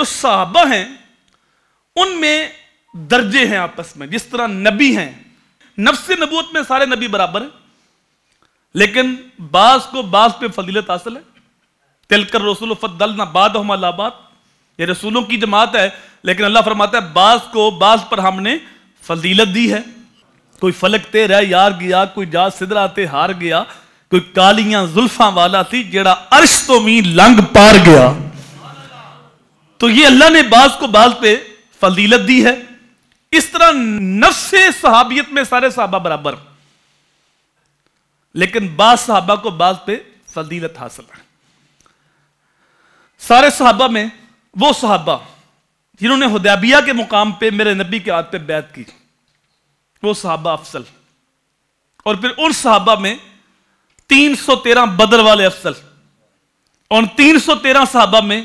جو صحابہ ہیں ان میں درجے ہیں آپس میں، جس طرح نبی ہیں، نفس نبوت میں سارے نبی برابر ہیں، لیکن بعض کو بعض پہ فضیلت حاصل ہے۔ تلک الرسول فضلنا بعضهم علی بعض، یہ رسولوں کی جماعت ہے، لیکن اللہ فرماتا ہے بعض کو بعض پر ہم نے فضیلت دی ہے۔ کوئی فلک تے رہ یار گیا، کوئی جا سدرا تے ہار گیا، کوئی کالیاں زلفاں والا تھی جیڑا عرش تو می لنگ پار گیا۔ تو یہ اللہ نے بعض کو بعض پہ فضیلت دی ہے۔ اس طرح نفس صحابیت میں سارے صحابہ برابر، لیکن بعض صحابہ کو بعض پہ فضیلت حاصل ہے۔ سارے صحابہ میں وہ صحابہ جنہوں نے حدیبیہ کے مقام پہ میرے نبی کے ہاتھ پہ بیعت کی، وہ صحابہ افضل، اور پھر ان صحابہ میں 313 بدر والے افضل، اور 313 صحابہ میں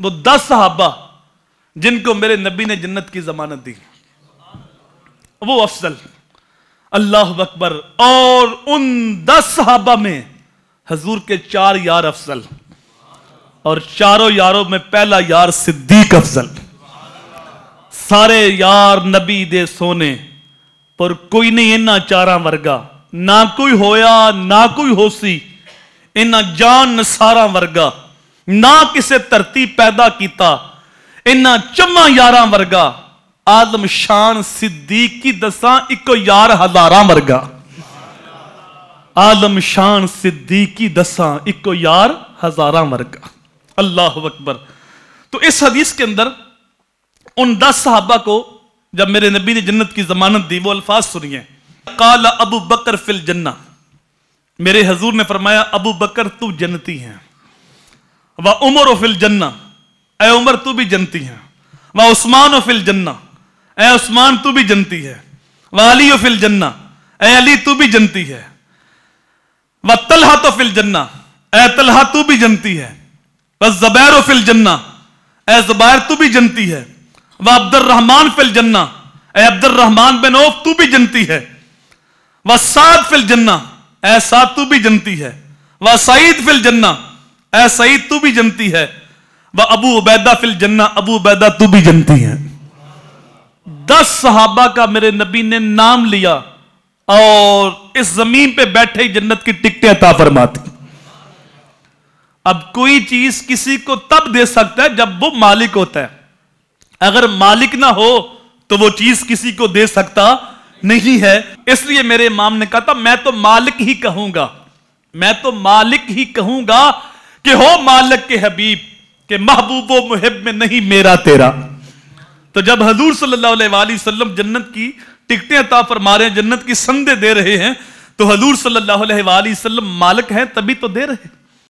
وہ 10 صحابہ جن کو میرے نبی نے جنت کی ضمانت دی، وہ افضل۔ اللہ اکبر۔ اور ان 10 صحابہ میں حضور کے 4 یار افضل، اور چاروں یاروں میں پہلا یار صدیق افضل۔ سارے یار نبی دے سونے پر کوئی نہیں انہاں چاراں ورگا، نہ کوئی ہویا نہ کوئی ہو سی انہاں جان نثاراں ورگا، نہ کسے دھرتی پیدا کیتا انہاں چماں یاراں ورگا، آدم شان صدیق کی دساں اکو یار ہزاراں ورگا، آدم شان صدیق کی دساں اکو یار ہزاراں ورگا۔ اللہ اکبر۔ تو اس حدیث کے اندر ان 10 صحابہ کو جب میرے نبی نے جنت کی ضمانت دی، وہ الفاظ سنیے۔ قال ابو بکر فی الجنہ، میرے حضور نے فرمایا ابو بکر تو جنتی ہیں، وعمر فی الجنہ، اے عمر تو بھی جنتی ہیں، وعثمان فی الجنہ، اے عثمان تو بھی جنتی ہے، وعلی فی الجنہ، اے علی تو بھی جنتی ہے، وطلحہ فی الجنہ، اے طلحہ تو بھی جنتی ہے، وزبیر فی الجنہ، اے زبیر تو بھی جنتی ہے، وعبد الرحمن فی الجنہ، اے عبد الرحمن بن عوف تو بھی جنتی ہے، وسعد فی الجنہ، اے سعد تو بھی جنتی ہے، وسعید فی الجنہ، اے سعید تو بھی جنتی ہے، وابو عبیدہ فی الجنہ، ابو عبیدہ تو بھی جنتی ہے۔ 10 صحابہ کا میرے نبی نے نام لیا اور اس زمین پہ بیٹھے ہی جنت کی ٹکٹیں عطا فرماتی۔ اب کوئی چیز کسی کو تب دے سکتا ہے جب وہ مالک ہوتا ہے، اگر مالک نہ ہو تو وہ چیز کسی کو دے سکتا نہیں ہے۔ اس لیے میرے امام نے کہا تھا میں تو مالک ہی کہوں گا، میں تو مالک ہی کہوں گا کہ ہو مالک کے حبیب، کہ محبوب و محب میں نہیں میرا تیرا۔ تو جب حضور صلی اللہ علیہ وآلہ وسلم جنت کی ٹکٹیں عطا فرما رہے ہیں، جنت کی سندیں دے رہے ہیں، تو حضور صلی اللہ علیہ وآلہ وسلم مالک ہیں تبھی تو دے رہے ہیں۔